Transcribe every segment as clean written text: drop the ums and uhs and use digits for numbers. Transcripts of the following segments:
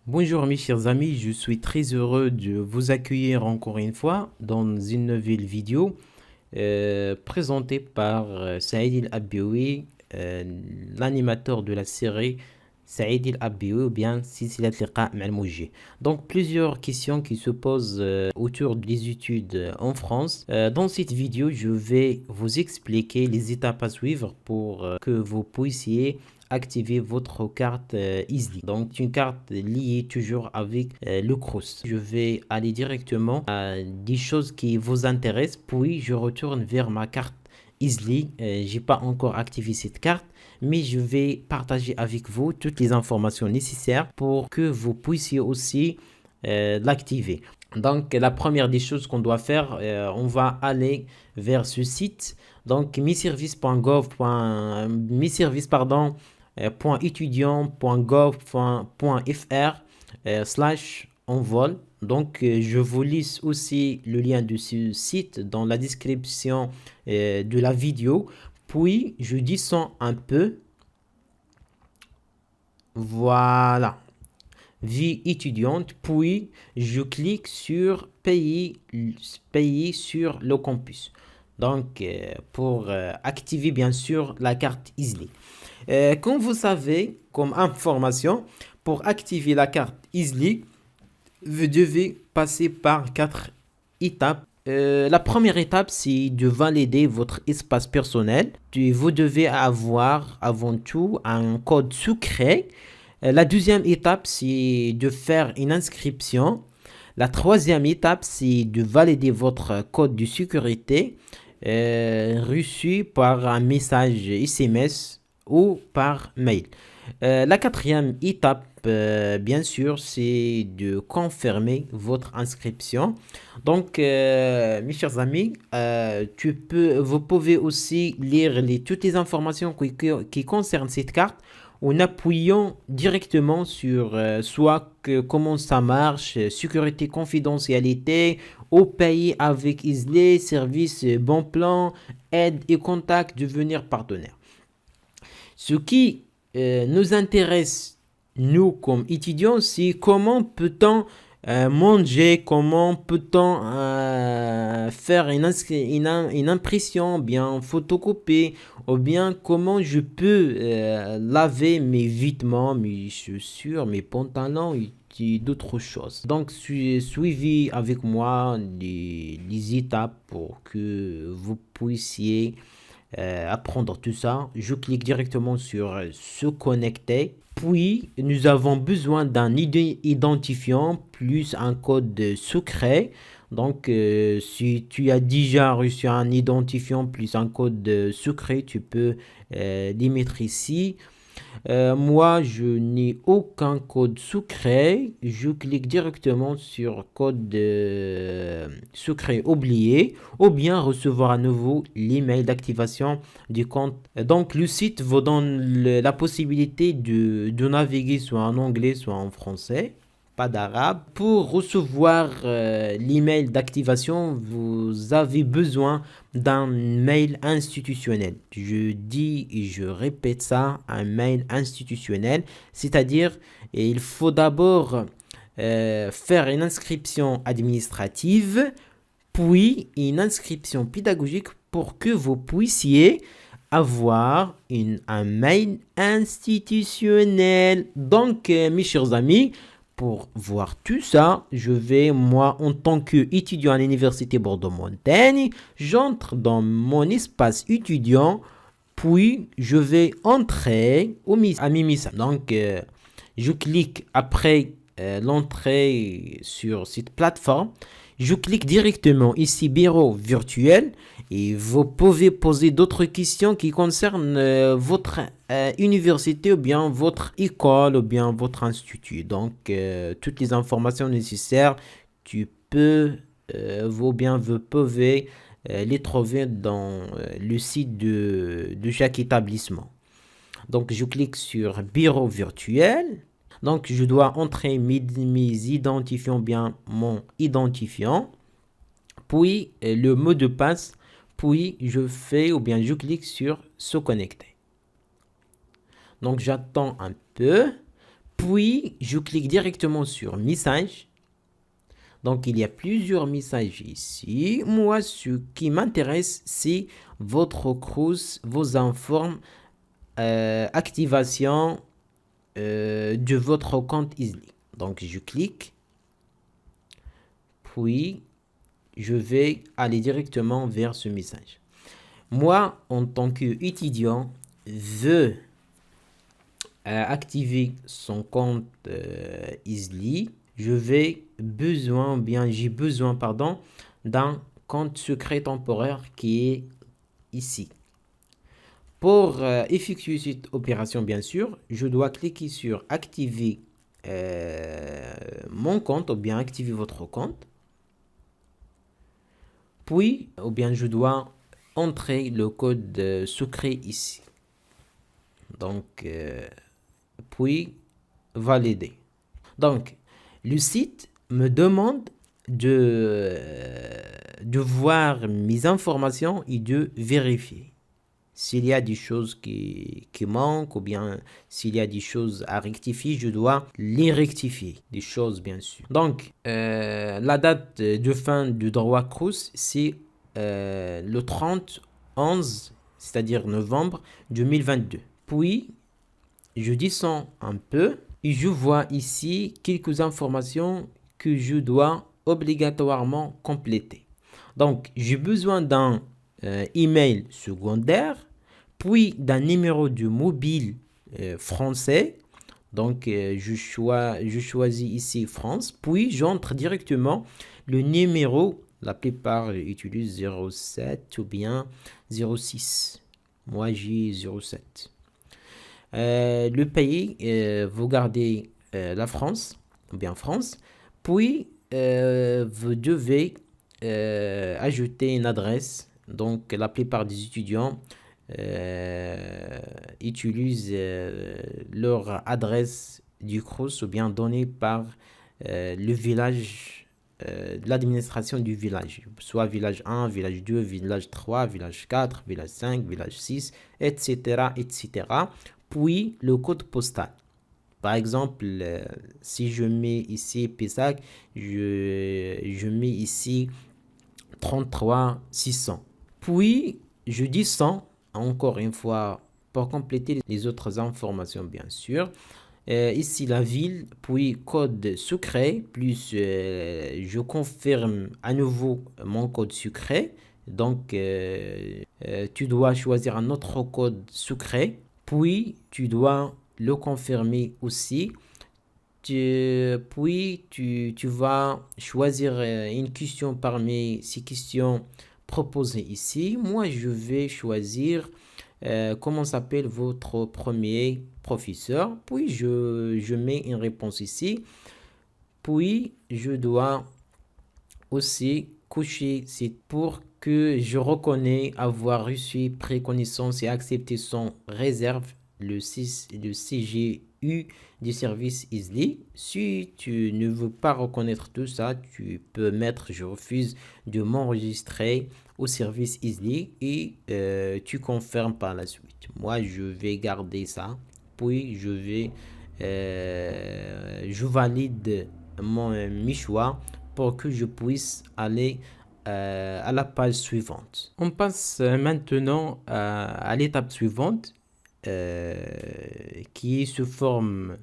Bonjour mes chers amis, je suis très heureux de vous accueillir encore une fois dans une nouvelle vidéo présentée par Saïd El-Abioui, l'animateur de la série Saïd El-Abioui ou bien Silsilat Liqa Ma'al Moujeh. Donc plusieurs questions qui se posent autour des études en France. Dans cette vidéo, je vais vous expliquer les étapes à suivre pour que vous puissiez activer votre carte Easily. Donc une carte liée toujours avec le CROUS. Je vais aller directement à des choses qui vous intéressent, puis je retourne vers ma carte Easily. J'ai pas encore activé cette carte, mais je vais partager avec vous toutes les informations nécessaires pour que vous puissiez aussi l'activer. Donc la première des choses qu'on doit faire, on va aller vers ce site. Donc miservice pardon .étudiant.gov.fr slash envol. Donc, je vous laisse aussi le lien de ce site dans la description de la vidéo. Puis, je descends un peu. Voilà. Vie étudiante. Puis, je clique sur payer sur le campus. Donc, pour activer bien sûr la carte Easily. Comme vous savez, comme information, pour activer la carte Easily, vous devez passer par 4 étapes. La première étape, c'est de valider votre espace personnel. Vous devez avoir avant tout un code secret. La deuxième étape, c'est de faire une inscription. La troisième étape, c'est de valider votre code de sécurité reçu par un message SMS ou par mail. La quatrième étape, bien sûr, c'est de confirmer votre inscription. Donc, mes chers amis, vous pouvez aussi lire toutes les informations qui concernent cette carte en appuyant directement sur soit comment ça marche, sécurité, confidentialité, au pays avec Islay, service, bon plan, aide et contact, devenir partenaire. Ce qui nous intéresse, nous, comme étudiants, c'est comment peut-on manger, comment peut-on faire une impression, bien photocopier, ou bien comment je peux laver mes vêtements, mes chaussures, mes pantalons et d'autres choses. Donc, suivi avec moi les étapes pour que vous puissiez apprendre tout ça. Je clique directement sur se connecter. Puis, nous avons besoin d'un identifiant plus un code secret. Donc, si tu as déjà reçu un identifiant plus un code secret, tu peux les mettre ici. Moi, je n'ai aucun code secret. Je clique directement sur code secret oublié ou bien recevoir à nouveau l'email d'activation du compte. Donc, le site vous donne la possibilité de naviguer soit en anglais, soit en français. Pas d'arabe. Pour recevoir l'email d'activation, vous avez besoin d'un mail institutionnel. Je dis et je répète ça, un mail institutionnel. C'est-à-dire, il faut d'abord faire une inscription administrative, puis une inscription pédagogique pour que vous puissiez avoir un mail institutionnel. Donc, mes chers amis, pour voir tout ça, je vais, moi, en tant qu'étudiant à l'Université Bordeaux-Montaigne, j'entre dans mon espace étudiant, puis je vais entrer à Mimissa. Donc, je clique après l'entrée sur cette plateforme. Je clique directement ici, bureau virtuel, et vous pouvez poser d'autres questions qui concernent votre université ou bien votre école ou bien votre institut. Donc, toutes les informations nécessaires, tu peux vous pouvez les trouver dans le site de chaque établissement. Donc, je clique sur bureau virtuel. Donc, je dois entrer mes identifiants, bien mon identifiant, puis le mot de passe, puis je fais ou bien je clique sur se connecter. Donc, j'attends un peu, Puis, je clique directement sur message. Donc, il y a plusieurs messages ici. Moi, ce qui m'intéresse, c'est votre cruise, vos informes, activation de votre compte Easily. Donc, je clique, puis je vais aller directement vers ce message. Moi, en tant qu'étudiant, veux activer son compte Easily. J'ai besoin, pardon, d'un compte secret temporaire qui est ici. Pour effectuer cette opération, bien sûr, je dois cliquer sur activer mon compte ou bien activer votre compte. Puis, ou bien je dois entrer le code secret ici. Donc, puis valider. Donc, le site me demande de voir mes informations et de vérifier. S'il y a des choses qui manquent ou bien s'il y a des choses à rectifier, je dois les rectifier. Des choses, bien sûr. Donc, la date de fin du droit Crous, c'est le 30/11, c'est-à-dire novembre 2022. Puis, je descends un peu et je vois ici quelques informations que je dois obligatoirement compléter. Donc, j'ai besoin d'un email secondaire, puis d'un numéro de mobile français. Donc, je choisis ici France, puis j'entre directement le numéro. La plupart utilisent 07 ou bien 06. Moi, j'ai 07. Le pays, vous gardez la France, ou bien France, puis vous devez ajouter une adresse. Donc, la plupart des étudiants utilisent leur adresse du CRUS ou bien donnée par le village, l'administration du village, soit village 1, village 2, village 3, village 4, village 5, village 6, etc., etc. Puis le code postal. Par exemple, si je mets ici Pessac, je mets ici 33 600. Puis, je descends encore une fois pour compléter les autres informations, bien sûr. Ici, la ville, puis code secret, plus je confirme à nouveau mon code secret. Donc, tu dois choisir un autre code secret, puis tu dois le confirmer aussi. Puis tu vas choisir une question parmi ces questions proposées ici. Moi, je vais choisir comment s'appelle votre premier professeur. Puis je mets une réponse ici. Puis je dois aussi cocher c'est pour que je reconnais avoir reçu préconnaissance et accepté son réserve le CGU du service Easily. Si tu ne veux pas reconnaître tout ça, tu peux mettre je refuse de m'enregistrer au service Easily et tu confirmes par la suite. Moi, je vais garder ça. Puis je valide mes choix pour que je puisse aller à la page suivante. On passe maintenant à l'étape suivante qui est sous forme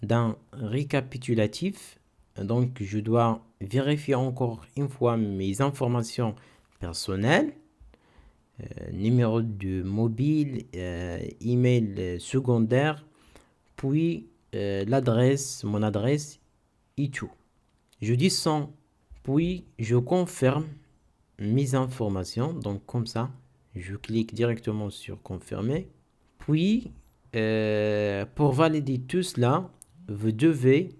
d'un récapitulatif. Donc, je dois vérifier encore une fois mes informations personnelles, numéro de mobile, email secondaire, puis l'adresse, mon adresse et tout. Je descends, puis je confirme mes informations. Donc, comme ça, je clique directement sur confirmer. Puis, pour valider tout cela, vous devez,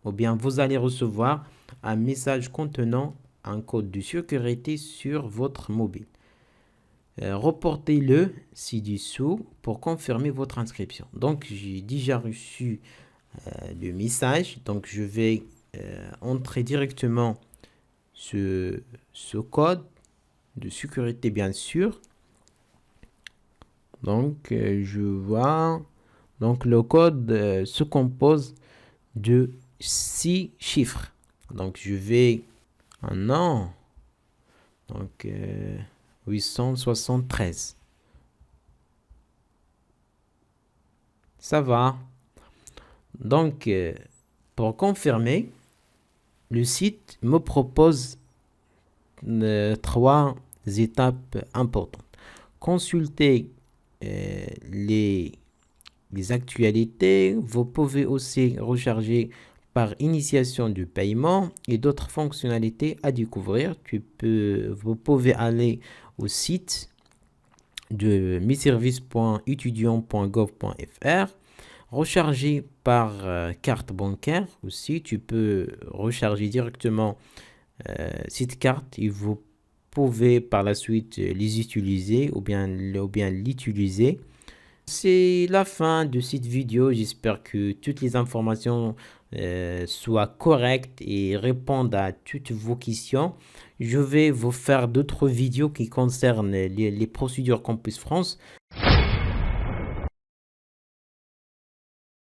ou bien vous allez recevoir un message contenant un code de sécurité sur votre mobile. Reportez-le ci-dessous pour confirmer votre inscription. Donc, j'ai déjà reçu le message. Donc, je vais entrer directement ce code de sécurité, bien sûr. Donc, je vois Donc, le code se compose de 6 chiffres. Donc, je vais... Ah non. Donc, 873. Ça va. Donc, pour confirmer, le site me propose 3 étapes importantes. Consulter les actualités. Vous pouvez aussi recharger par initiation du paiement et d'autres fonctionnalités à découvrir. Vous pouvez aller au site de miservice.étudiant.gov.fr. Recharger par carte bancaire aussi. Tu peux recharger directement cette carte et vous pouvez par la suite les utiliser ou bien l'utiliser. C'est la fin de cette vidéo. J'espère que toutes les informations soient correctes et répondent à toutes vos questions. Je vais vous faire d'autres vidéos qui concernent les procédures Campus France.